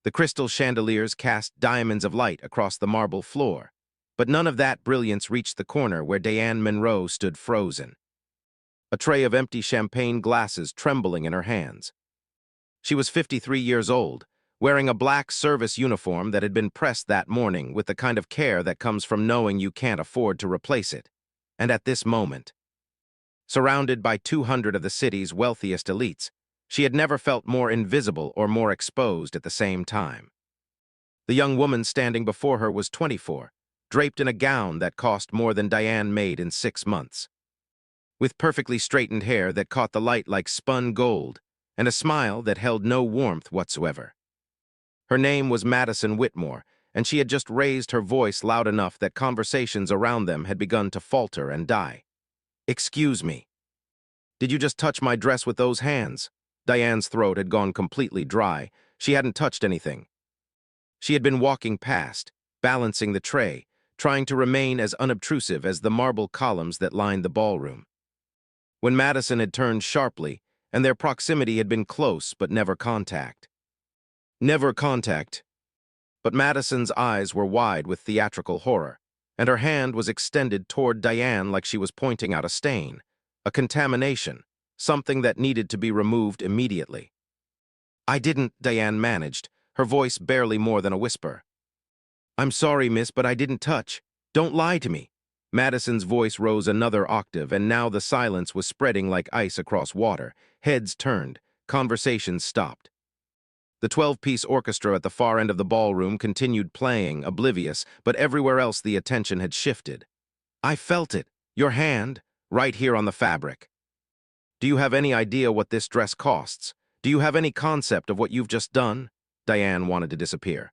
The crystal chandeliers cast diamonds of light across the marble floor, but none of that brilliance reached the corner where Diane Monroe stood frozen, a tray of empty champagne glasses trembling in her hands. She was 53 years old, wearing a black service uniform that had been pressed that morning with the kind of care that comes from knowing you can't afford to replace it. And at this moment, surrounded by 200 of the city's wealthiest elites, she had never felt more invisible or more exposed at the same time. The young woman standing before her was 24, draped in a gown that cost more than Diane made in 6 months. With perfectly straightened hair that caught the light like spun gold, and a smile that held no warmth whatsoever. Her name was Madison Whitmore, and she had just raised her voice loud enough that conversations around them had begun to falter and die. "Excuse me. Did you just touch my dress with those hands?" Diane's throat had gone completely dry. She hadn't touched anything. She had been walking past, balancing the tray, trying to remain as unobtrusive as the marble columns that lined the ballroom. When Madison had turned sharply, and their proximity had been close but never contact. Never contact. But Madison's eyes were wide with theatrical horror, and her hand was extended toward Diane like she was pointing out a stain, a contamination, something that needed to be removed immediately. "I didn't," Diane managed, her voice barely more than a whisper. "I'm sorry, miss, but I didn't touch. Don't lie to me." Madison's voice rose another octave, and now the silence was spreading like ice across water. Heads turned, conversations stopped. The 12-piece orchestra at the far end of the ballroom continued playing, oblivious, but everywhere else the attention had shifted. "I felt it. Your hand, right here on the fabric. Do you have any idea what this dress costs? Do you have any concept of what you've just done?" Diane wanted to disappear.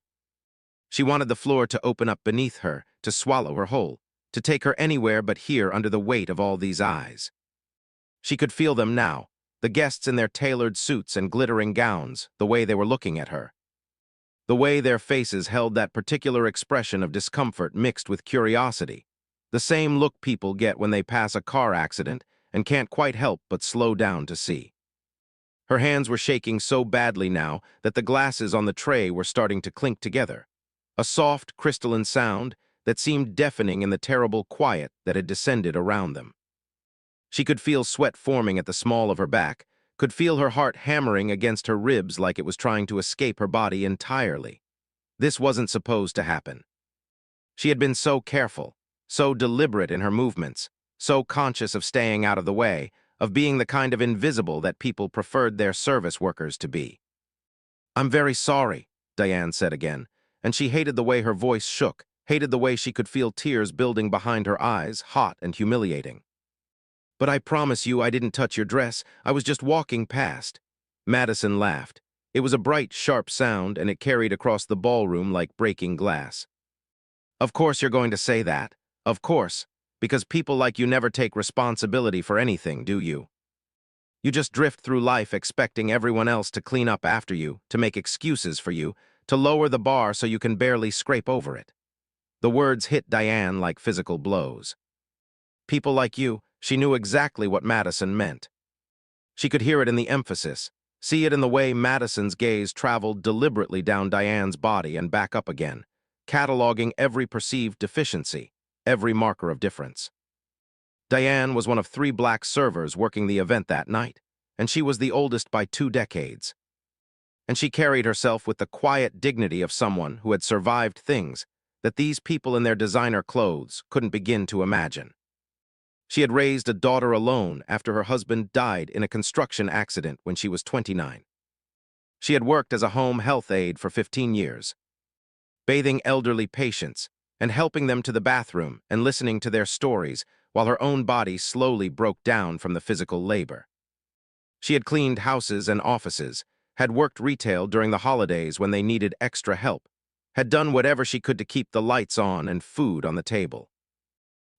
She wanted the floor to open up beneath her, to swallow her whole, to take her anywhere but here under the weight of all these eyes. She could feel them now, the guests in their tailored suits and glittering gowns, the way they were looking at her. The way their faces held that particular expression of discomfort mixed with curiosity, the same look people get when they pass a car accident and can't quite help but slow down to see. Her hands were shaking so badly now that the glasses on the tray were starting to clink together, a soft, crystalline sound that seemed deafening in the terrible quiet that had descended around them. She could feel sweat forming at the small of her back, could feel her heart hammering against her ribs like it was trying to escape her body entirely. This wasn't supposed to happen. She had been so careful, so deliberate in her movements, so conscious of staying out of the way, of being the kind of invisible that people preferred their service workers to be. "I'm very sorry," Diane said again, and she hated the way her voice shook, hated the way she could feel tears building behind her eyes, hot and humiliating. "But I promise you I didn't touch your dress. I was just walking past." Madison laughed. It was a bright, sharp sound, and it carried across the ballroom like breaking glass. "Of course you're going to say that. Of course. Because people like you never take responsibility for anything, do you? You just drift through life expecting everyone else to clean up after you, to make excuses for you, to lower the bar so you can barely scrape over it." The words hit Diane like physical blows. "People like you," she knew exactly what Madison meant. She could hear it in the emphasis, see it in the way Madison's gaze traveled deliberately down Diane's body and back up again, cataloging every perceived deficiency, every marker of difference. Diane was one of 3 black servers working the event that night, and she was the oldest by 2 decades. And she carried herself with the quiet dignity of someone who had survived things that these people in their designer clothes couldn't begin to imagine. She had raised a daughter alone after her husband died in a construction accident when she was 29. She had worked as a home health aide for 15 years, bathing elderly patients and helping them to the bathroom and listening to their stories while her own body slowly broke down from the physical labor. She had cleaned houses and offices, had worked retail during the holidays when they needed extra help, had done whatever she could to keep the lights on and food on the table.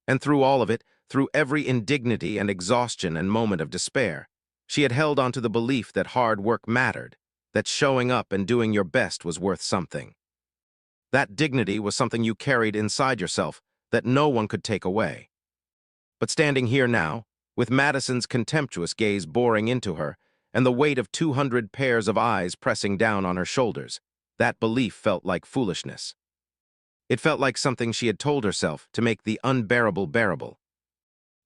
And through all of it, through every indignity and exhaustion and moment of despair, she had held on to the belief that hard work mattered, that showing up and doing your best was worth something. That dignity was something you carried inside yourself that no one could take away. But standing here now, with Madison's contemptuous gaze boring into her and the weight of 200 pairs of eyes pressing down on her shoulders, That belief felt like foolishness. It felt like something she had told herself to make the unbearable bearable.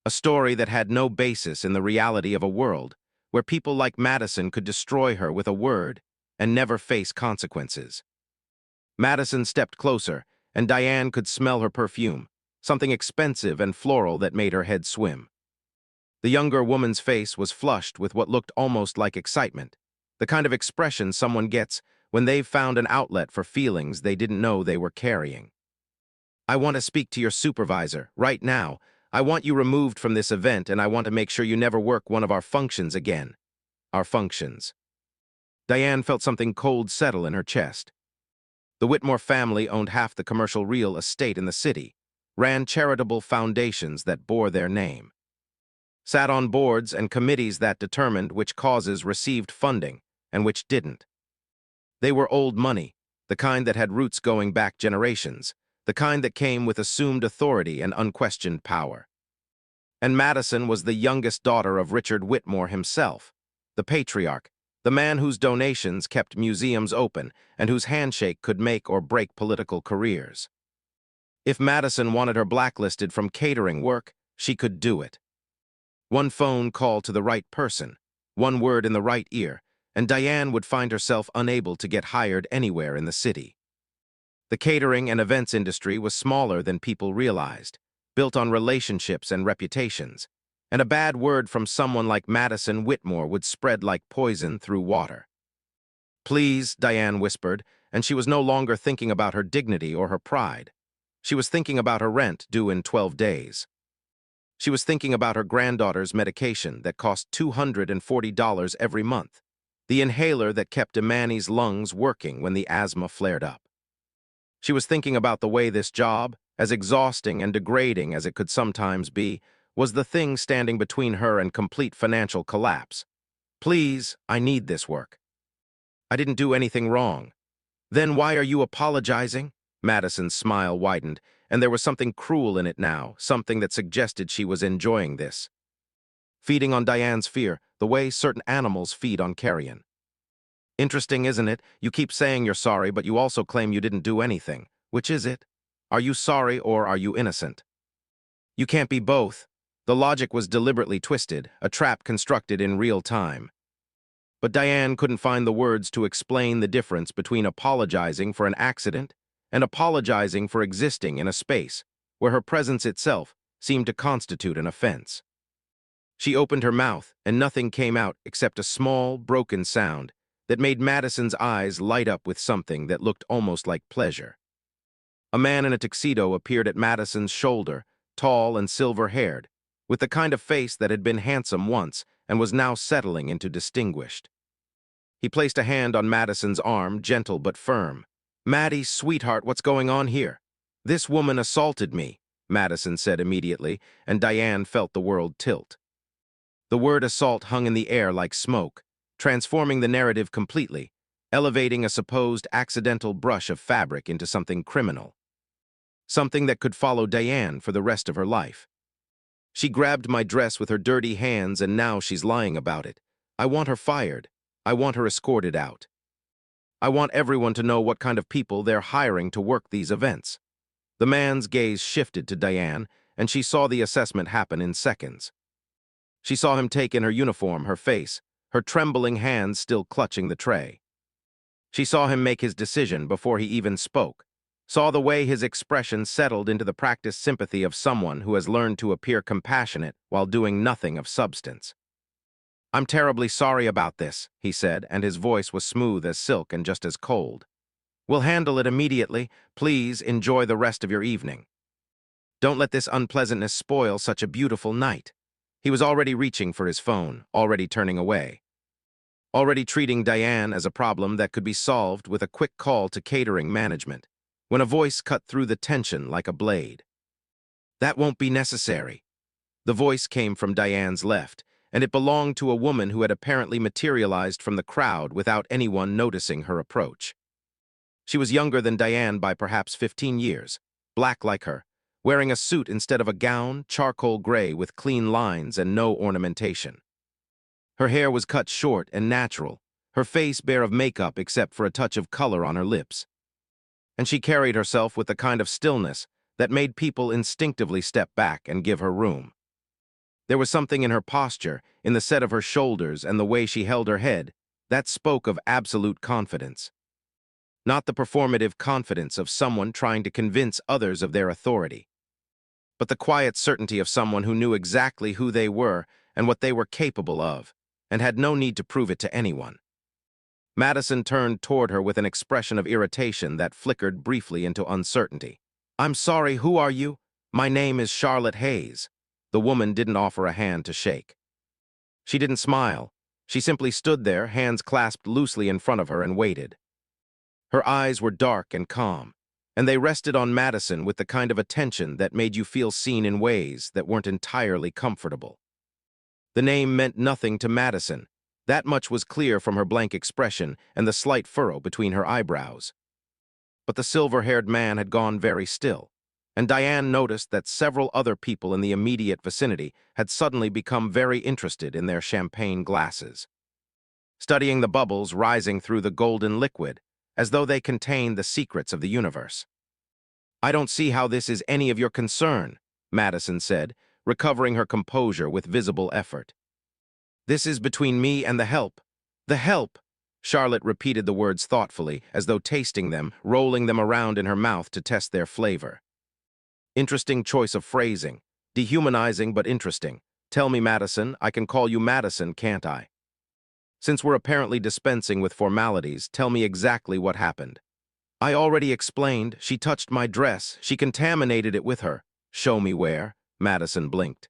A story that had no basis in the reality of a world where people like Madison could destroy her with a word and never face consequences. Madison stepped closer, and Diane could smell her perfume, something expensive and floral that made her head swim. The younger woman's face was flushed with what looked almost like excitement, the kind of expression someone gets when they've found an outlet for feelings they didn't know they were carrying. I want to speak to your supervisor, right now. I want you removed from this event, and I want to make sure you never work one of our functions again. Our functions. Diane felt something cold settle in her chest. The Whitmore family owned half the commercial real estate in the city, ran charitable foundations that bore their name, sat on boards and committees that determined which causes received funding and which didn't. They were old money, the kind that had roots going back generations, the kind that came with assumed authority and unquestioned power. And Madison was the youngest daughter of Richard Whitmore himself, the patriarch, the man whose donations kept museums open and whose handshake could make or break political careers. If Madison wanted her blacklisted from catering work, she could do it. One phone call to the right person, one word in the right ear, and Diane would find herself unable to get hired anywhere in the city. The catering and events industry was smaller than people realized, built on relationships and reputations, and a bad word from someone like Madison Whitmore would spread like poison through water. Please, Diane whispered, and she was no longer thinking about her dignity or her pride. She was thinking about her rent due in 12 days. She was thinking about her granddaughter's medication that cost $240 every month, the inhaler that kept Imani's lungs working when the asthma flared up. She was thinking about the way this job, as exhausting and degrading as it could sometimes be, was the thing standing between her and complete financial collapse. Please, I need this work. I didn't do anything wrong. Then why are you apologizing? Madison's smile widened, and there was something cruel in it now, something that suggested she was enjoying this. Feeding on Diane's fear, the way certain animals feed on carrion. Interesting, isn't it? You keep saying you're sorry, but you also claim you didn't do anything. Which is it? Are you sorry or are you innocent? You can't be both. The logic was deliberately twisted, a trap constructed in real time. But Diane couldn't find the words to explain the difference between apologizing for an accident and apologizing for existing in a space where her presence itself seemed to constitute an offense. She opened her mouth, and nothing came out except a small, broken sound that made Madison's eyes light up with something that looked almost like pleasure. A man in a tuxedo appeared at Madison's shoulder, tall and silver-haired, with the kind of face that had been handsome once and was now settling into distinguished. He placed a hand on Madison's arm, gentle but firm. "Maddie, sweetheart, what's going on here?" "This woman assaulted me," Madison said immediately, and Diane felt the world tilt. The word assault hung in the air like smoke, transforming the narrative completely, elevating a supposed accidental brush of fabric into something criminal. Something that could follow Diane for the rest of her life. She grabbed my dress with her dirty hands, and now she's lying about it. I want her fired. I want her escorted out. I want everyone to know what kind of people they're hiring to work these events. The man's gaze shifted to Diane, and she saw the assessment happen in seconds. She saw him take in her uniform, her face, her trembling hands still clutching the tray. She saw him make his decision before he even spoke, saw the way his expression settled into the practiced sympathy of someone who has learned to appear compassionate while doing nothing of substance. "I'm terribly sorry about this," he said, and his voice was smooth as silk and just as cold. "We'll handle it immediately. Please enjoy the rest of your evening. Don't let this unpleasantness spoil such a beautiful night." He was already reaching for his phone, already turning away, already treating Diane as a problem that could be solved with a quick call to catering management, when a voice cut through the tension like a blade. "That won't be necessary." The voice came from Diane's left, and it belonged to a woman who had apparently materialized from the crowd without anyone noticing her approach. She was younger than Diane by perhaps 15 years, black like her, wearing a suit instead of a gown, charcoal gray with clean lines and no ornamentation. Her hair was cut short and natural, her face bare of makeup except for a touch of color on her lips. And she carried herself with the kind of stillness that made people instinctively step back and give her room. There was something in her posture, in the set of her shoulders and the way she held her head, that spoke of absolute confidence. Not the performative confidence of someone trying to convince others of their authority, but the quiet certainty of someone who knew exactly who they were and what they were capable of, and had no need to prove it to anyone. Madison turned toward her with an expression of irritation that flickered briefly into uncertainty. "I'm sorry, who are you?" "My name is Charlotte Hayes." The woman didn't offer a hand to shake. She didn't smile. She simply stood there, hands clasped loosely in front of her, and waited. Her eyes were dark and calm, and they rested on Madison with the kind of attention that made you feel seen in ways that weren't entirely comfortable. The name meant nothing to Madison. That much was clear from her blank expression and the slight furrow between her eyebrows. But the silver-haired man had gone very still, and Diane noticed that several other people in the immediate vicinity had suddenly become very interested in their champagne glasses, studying the bubbles rising through the golden liquid, as though they contained the secrets of the universe. "I don't see how this is any of your concern," Madison said, recovering her composure with visible effort. "This is between me and the help." "The help!" Charlotte repeated the words thoughtfully, as though tasting them, rolling them around in her mouth to test their flavor. Interesting choice of phrasing. Dehumanizing but interesting. "Tell me, Madison. I can call you Madison, can't I? Since we're apparently dispensing with formalities, tell me exactly what happened." "I already explained. She touched my dress. She contaminated it with her." "Show me where." Madison blinked.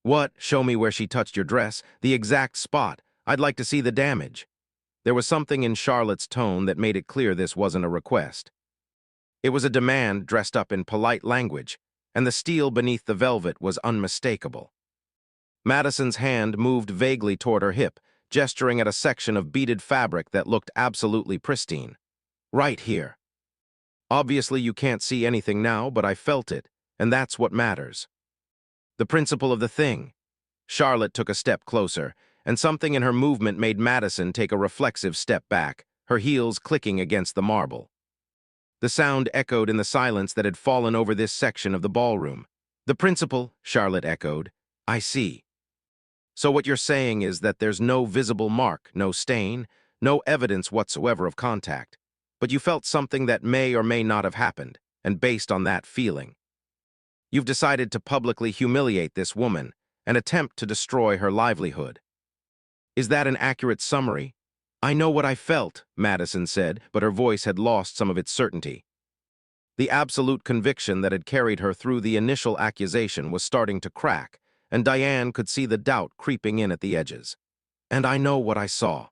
"What? Show me where she touched your dress? The exact spot. I'd like to see the damage." There was something in Charlotte's tone that made it clear this wasn't a request. It was a demand dressed up in polite language, and the steel beneath the velvet was unmistakable. Madison's hand moved vaguely toward her hip, gesturing at a section of beaded fabric that looked absolutely pristine. "Right here. Obviously you can't see anything now, but I felt it, and that's what matters. The principle of the thing." Charlotte took a step closer, and something in her movement made Madison take a reflexive step back, her heels clicking against the marble. The sound echoed in the silence that had fallen over this section of the ballroom. "The principle," Charlotte echoed. "I see. So what you're saying is that there's no visible mark, no stain, no evidence whatsoever of contact, but you felt something that may or may not have happened, and based on that feeling, you've decided to publicly humiliate this woman and attempt to destroy her livelihood. Is that an accurate summary?" "I know what I felt," Madison said, but her voice had lost some of its certainty. The absolute conviction that had carried her through the initial accusation was starting to crack, and Diane could see the doubt creeping in at the edges. "And I know what I saw.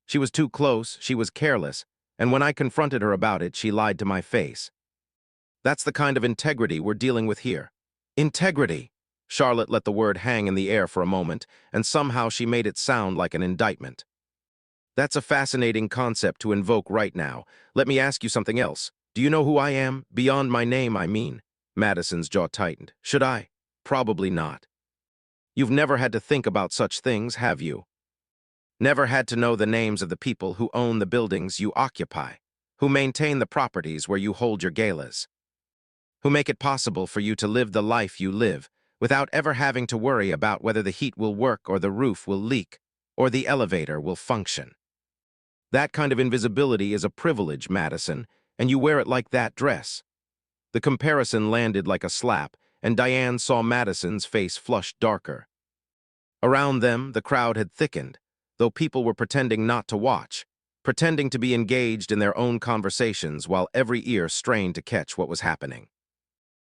She was too close, she was careless, and when I confronted her about it, she lied to my face. That's the kind of integrity we're dealing with here." "Integrity!" Charlotte let the word hang in the air for a moment, and somehow she made it sound like an indictment. "That's a fascinating concept to invoke right now. Let me ask you something else. Do you know who I am? Beyond my name, I mean." Madison's jaw tightened. "Should I?" "Probably not. You've never had to think about such things, have you? Never had to know the names of the people who own the buildings you occupy, who maintain the properties where you hold your galas, who make it possible for you to live the life you live without ever having to worry about whether the heat will work or the roof will leak or the elevator will function. That kind of invisibility is a privilege, Madison, and you wear it like that dress." The comparison landed like a slap, and Diane saw Madison's face flush darker. Around them, the crowd had thickened, though people were pretending not to watch, pretending to be engaged in their own conversations while every ear strained to catch what was happening.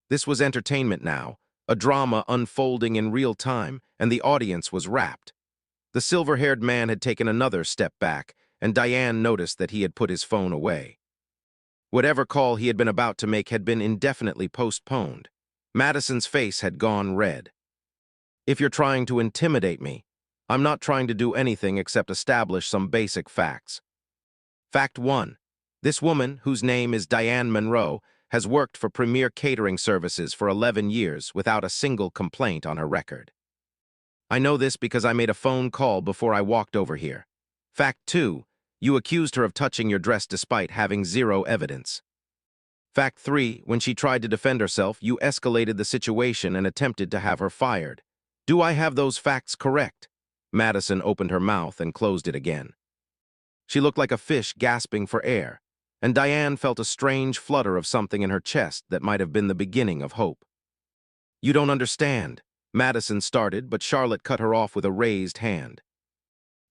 This was entertainment now, a drama unfolding in real time, and the audience was rapt. The silver-haired man had taken another step back, and Diane noticed that he had put his phone away. Whatever call he had been about to make had been indefinitely postponed. Madison's face had gone red. "If you're trying to intimidate me, I'm not trying to do anything except establish some basic facts. Fact 1. This woman, whose name is Diane Monroe, has worked for Premier Catering Services for 11 years without a single complaint on her record. I know this because I made a phone call before I walked over here. Fact 2. You accused her of touching your dress despite having zero evidence. Fact 3. When she tried to defend herself, you escalated the situation and attempted to have her fired. Do I have those facts correct? Madison opened her mouth and closed it again. She looked like a fish gasping for air, and Diane felt a strange flutter of something in her chest that might have been the beginning of hope. You don't understand, Madison started, but Charlotte cut her off with a raised hand.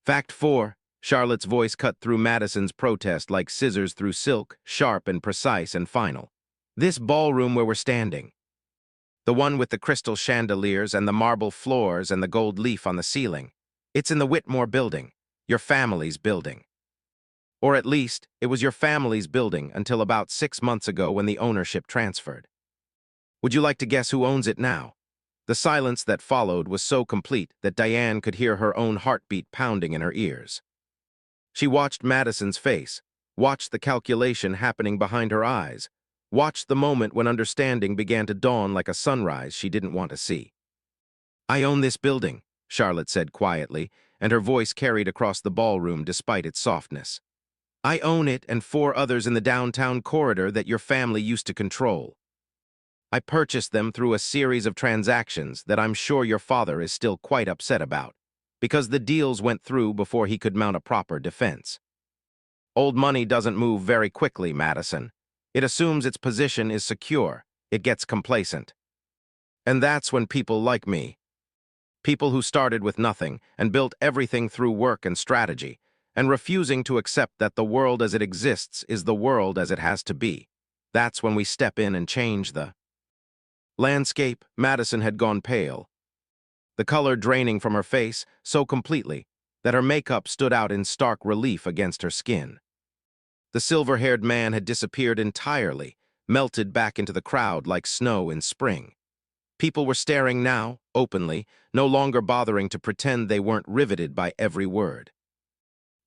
Fact 4. Charlotte's voice cut through Madison's protest like scissors through silk, sharp and precise and final. This ballroom where we're standing, the one with the crystal chandeliers and the marble floors and the gold leaf on the ceiling, it's in the Whitmore building, your family's building. Or at least, it was your family's building until about 6 months ago when the ownership transferred. Would you like to guess who owns it now? The silence that followed was so complete that Diane could hear her own heartbeat pounding in her ears. She watched Madison's face, watched the calculation happening behind her eyes, watched the moment when understanding began to dawn like a sunrise she didn't want to see. I own this building, Charlotte said quietly, and her voice carried across the ballroom despite its softness. I own it and 4 others in the downtown corridor that your family used to control. I purchased them through a series of transactions that I'm sure your father is still quite upset about, because the deals went through before he could mount a proper defense. Old money doesn't move very quickly, Madison. It assumes its position is secure. It gets complacent. And that's when people like me, people who started with nothing and built everything through work and strategy, and refusing to accept that the world as it exists is the world as it has to be. That's when we step in and change the landscape. Madison had gone pale, the color draining from her face so completely that her makeup stood out in stark relief against her skin. The silver-haired man had disappeared entirely, melted back into the crowd like snow in spring. People were staring now, openly, no longer bothering to pretend they weren't riveted by every word.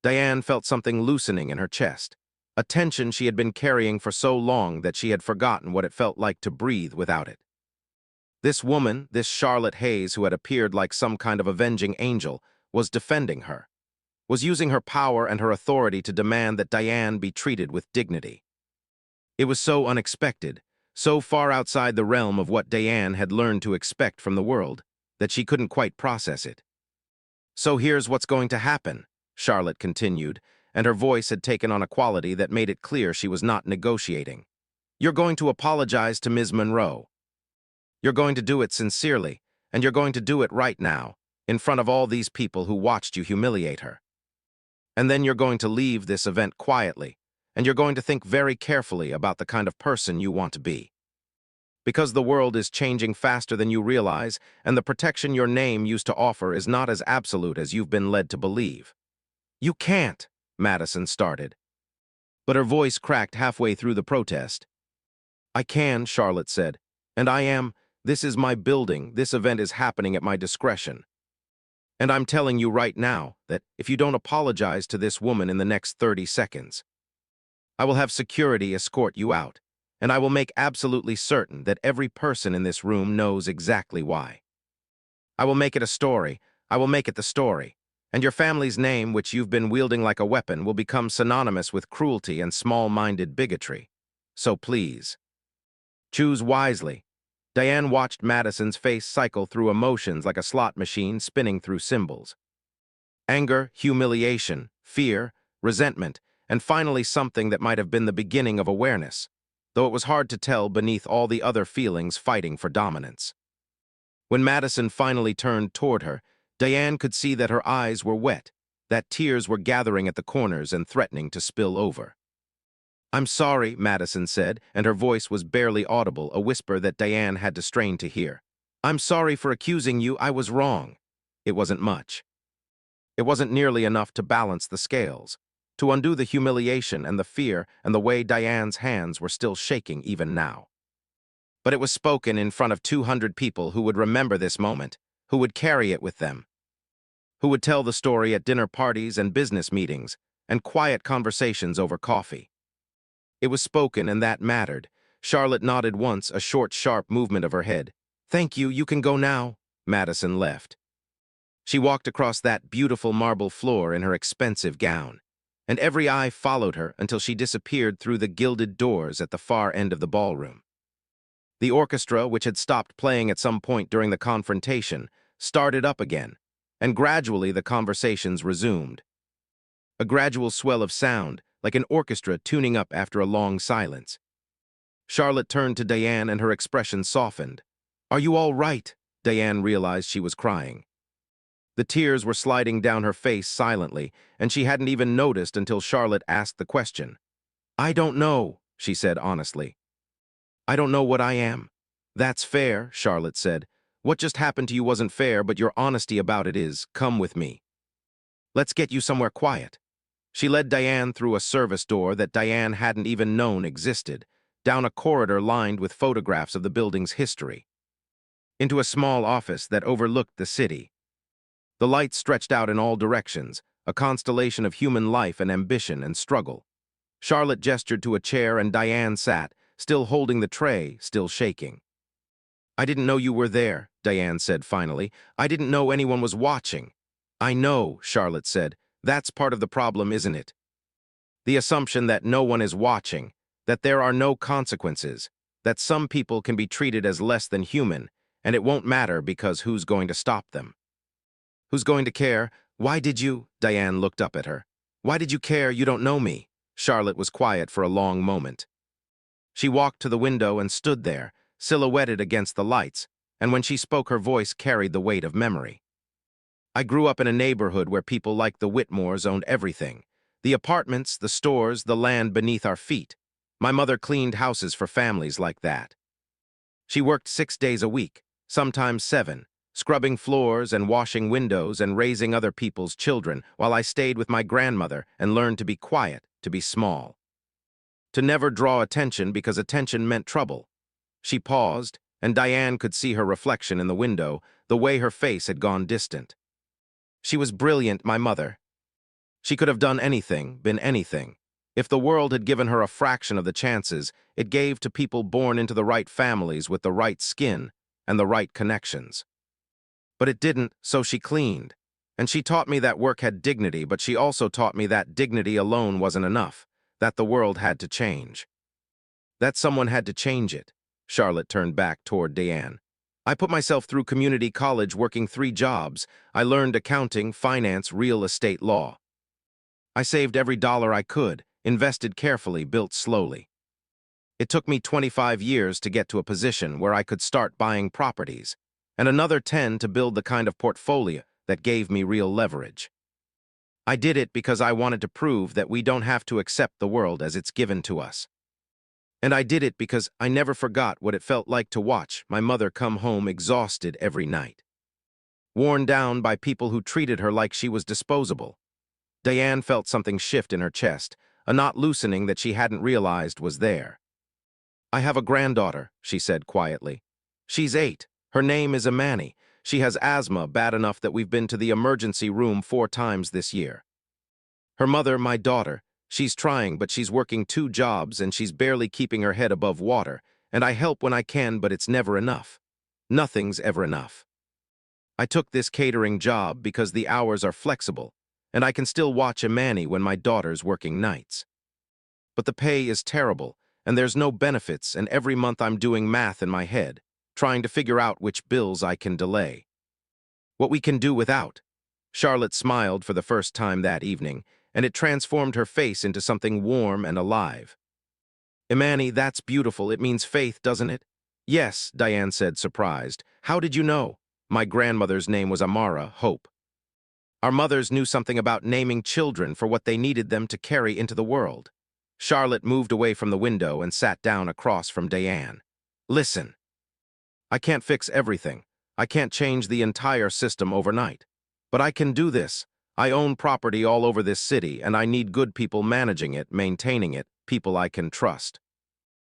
Diane felt something loosening in her chest, a tension she had been carrying for so long that she had forgotten what it felt like to breathe without it. This woman, this Charlotte Hayes who had appeared like some kind of avenging angel, was defending her, was using her power and her authority to demand that Diane be treated with dignity. It was so unexpected, so far outside the realm of what Diane had learned to expect from the world, that she couldn't quite process it. So here's what's going to happen, Charlotte continued, and her voice had taken on a quality that made it clear she was not negotiating. You're going to apologize to Ms. Monroe. You're going to do it sincerely, and you're going to do it right now, in front of all these people who watched you humiliate her. And then you're going to leave this event quietly, and you're going to think very carefully about the kind of person you want to be. Because the world is changing faster than you realize, and the protection your name used to offer is not as absolute as you've been led to believe. You can't, Madison started. But her voice cracked halfway through the protest. I can, Charlotte said, and I am. This is my building. This event is happening at my discretion. And I'm telling you right now that if you don't apologize to this woman in the next 30 seconds, I will have security escort you out, and I will make absolutely certain that every person in this room knows exactly why. I will make it a story. I will make it the story. And your family's name, which you've been wielding like a weapon, will become synonymous with cruelty and small-minded bigotry. So please, choose wisely. Diane watched Madison's face cycle through emotions like a slot machine spinning through symbols. Anger, humiliation, fear, resentment, and finally something that might have been the beginning of awareness, though it was hard to tell beneath all the other feelings fighting for dominance. When Madison finally turned toward her, Diane could see that her eyes were wet, that tears were gathering at the corners and threatening to spill over. I'm sorry, Madison said, and her voice was barely audible, a whisper that Diane had to strain to hear. I'm sorry for accusing you. I was wrong. It wasn't much. It wasn't nearly enough to balance the scales, to undo the humiliation and the fear and the way Diane's hands were still shaking even now. But it was spoken in front of 200 people who would remember this moment, who would carry it with them, who would tell the story at dinner parties and business meetings and quiet conversations over coffee. It was spoken, and that mattered. Charlotte nodded once, a short, sharp movement of her head. Thank you, you can go now. Madison left. She walked across that beautiful marble floor in her expensive gown, and every eye followed her until she disappeared through the gilded doors at the far end of the ballroom. The orchestra, which had stopped playing at some point during the confrontation, started up again, and gradually the conversations resumed. A gradual swell of sound, like an orchestra tuning up after a long silence. Charlotte turned to Diane and her expression softened. "Are you all right?" Diane realized she was crying. The tears were sliding down her face silently, and she hadn't even noticed until Charlotte asked the question. "I don't know," she said honestly. "I don't know what I am." "That's fair," Charlotte said. "What just happened to you wasn't fair, but your honesty about it is. Come with me. Let's get you somewhere quiet." She led Diane through a service door that Diane hadn't even known existed, down a corridor lined with photographs of the building's history, into a small office that overlooked the city. The lights stretched out in all directions, a constellation of human life and ambition and struggle. Charlotte gestured to a chair and Diane sat, still holding the tray, still shaking. "I didn't know you were there," Diane said finally. "I didn't know anyone was watching." "I know," Charlotte said. "That's part of the problem, isn't it? The assumption that no one is watching, that there are no consequences, that some people can be treated as less than human, and it won't matter because who's going to stop them? Who's going to care? Why did you?" Diane looked up at her. "Why did you care? You don't know me." Charlotte was quiet for a long moment. She walked to the window and stood there, silhouetted against the lights, and when she spoke her voice carried the weight of memory. "I grew up in a neighborhood where people like the Whitmores owned everything. The apartments, the stores, the land beneath our feet. My mother cleaned houses for families like that. She worked 6 days a week, sometimes 7, scrubbing floors and washing windows and raising other people's children, while I stayed with my grandmother and learned to be quiet, to be small. To never draw attention because attention meant trouble." She paused, and Diane could see her reflection in the window, the way her face had gone distant. "She was brilliant, my mother. She could have done anything, been anything. If the world had given her a fraction of the chances it gave to people born into the right families with the right skin and the right connections. But it didn't, so she cleaned. And she taught me that work had dignity, but she also taught me that dignity alone wasn't enough, that the world had to change. That someone had to change it." Charlotte turned back toward Diane. "I put myself through community college working 3 jobs. I learned accounting, finance, real estate law. I saved every dollar I could, invested carefully, built slowly. It took me 25 years to get to a position where I could start buying properties, and another 10 to build the kind of portfolio that gave me real leverage. I did it because I wanted to prove that we don't have to accept the world as it's given to us. And I did it because I never forgot what it felt like to watch my mother come home exhausted every night, worn down by people who treated her like she was disposable." Diane felt something shift in her chest, a knot loosening that she hadn't realized was there. "I have a granddaughter," she said quietly. "She's 8. Her name is Imani. She has asthma bad enough that we've been to the emergency room 4 times this year. Her mother, my daughter, she's trying, but she's working 2 jobs and she's barely keeping her head above water, and I help when I can, but it's never enough. Nothing's ever enough. I took this catering job because the hours are flexible, and I can still watch Imani when my daughter's working nights. But the pay is terrible, and there's no benefits, and every month I'm doing math in my head, trying to figure out which bills I can delay. What we can do without." Charlotte smiled for the first time that evening, and it transformed her face into something warm and alive. "Imani, that's beautiful. It means faith, doesn't it?" "Yes," Diane said, surprised. "How did you know?" "My grandmother's name was Amara, Hope. Our mothers knew something about naming children for what they needed them to carry into the world." Charlotte moved away from the window and sat down across from Diane. "Listen. I can't fix everything. I can't change the entire system overnight. But I can do this. I own property all over this city, and I need good people managing it, maintaining it, people I can trust.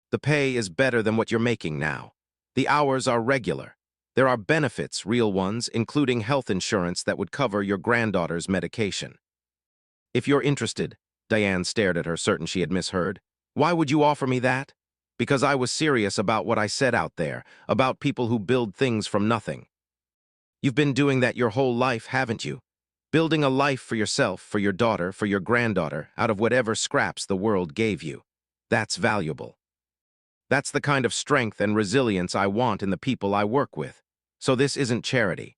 The pay is better than what you're making now. The hours are regular. There are benefits, real ones, including health insurance that would cover your granddaughter's medication. If you're interested," Diane stared at her, certain she had misheard. "Why would you offer me that?" "Because I was serious about what I said out there, about people who build things from nothing. You've been doing that your whole life, haven't you? Building a life for yourself, for your daughter, for your granddaughter, out of whatever scraps the world gave you. That's valuable. That's the kind of strength and resilience I want in the people I work with. So this isn't charity.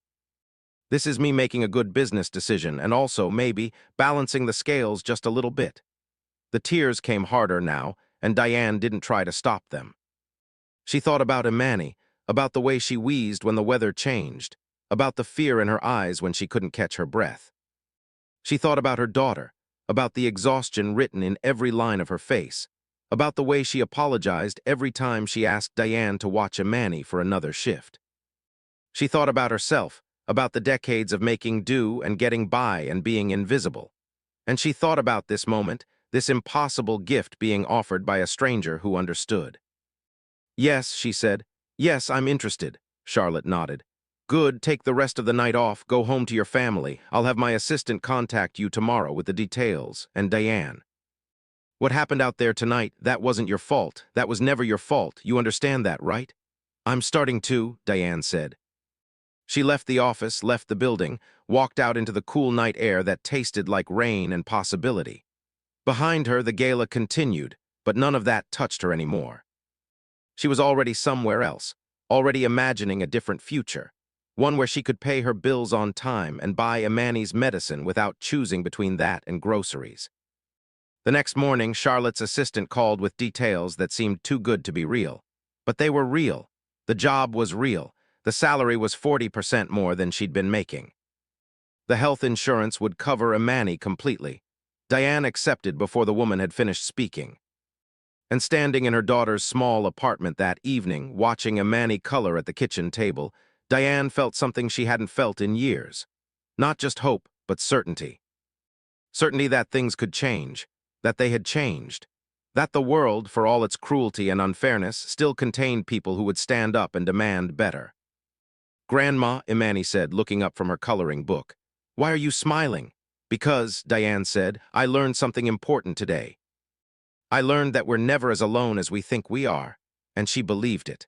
This is me making a good business decision and also, maybe, balancing the scales just a little bit. The tears came harder now, and Diane didn't try to stop them. She thought about Imani, about the way she wheezed when the weather changed, about the fear in her eyes when she couldn't catch her breath. She thought about her daughter, about the exhaustion written in every line of her face, about the way she apologized every time she asked Diane to watch Imani for another shift. She thought about herself, about the decades of making do and getting by and being invisible. And she thought about this moment, this impossible gift being offered by a stranger who understood. "Yes," she said. "Yes, I'm interested." Charlotte nodded. "Good, take the rest of the night off, go home to your family. I'll have my assistant contact you tomorrow with the details, and Diane. What happened out there tonight, that wasn't your fault. That was never your fault. You understand that, right?" "I'm starting to," Diane said. She left the office, left the building, walked out into the cool night air that tasted like rain and possibility. Behind her, the gala continued, but none of that touched her anymore. She was already somewhere else, already imagining a different future, one where she could pay her bills on time and buy Imani's medicine without choosing between that and groceries. The next morning, Charlotte's assistant called with details that seemed too good to be real. But they were real. The job was real. The salary was 40% more than she'd been making. The health insurance would cover Imani completely. Diane accepted before the woman had finished speaking. And standing in her daughter's small apartment that evening, watching Imani color at the kitchen table, Diane felt something she hadn't felt in years. Not just hope, but certainty. Certainty that things could change, that they had changed, that the world, for all its cruelty and unfairness, still contained people who would stand up and demand better. "Grandma," Imani said, looking up from her coloring book. "Why are you smiling?" "Because," Diane said, "I learned something important today. I learned that we're never as alone as we think we are," and she believed it.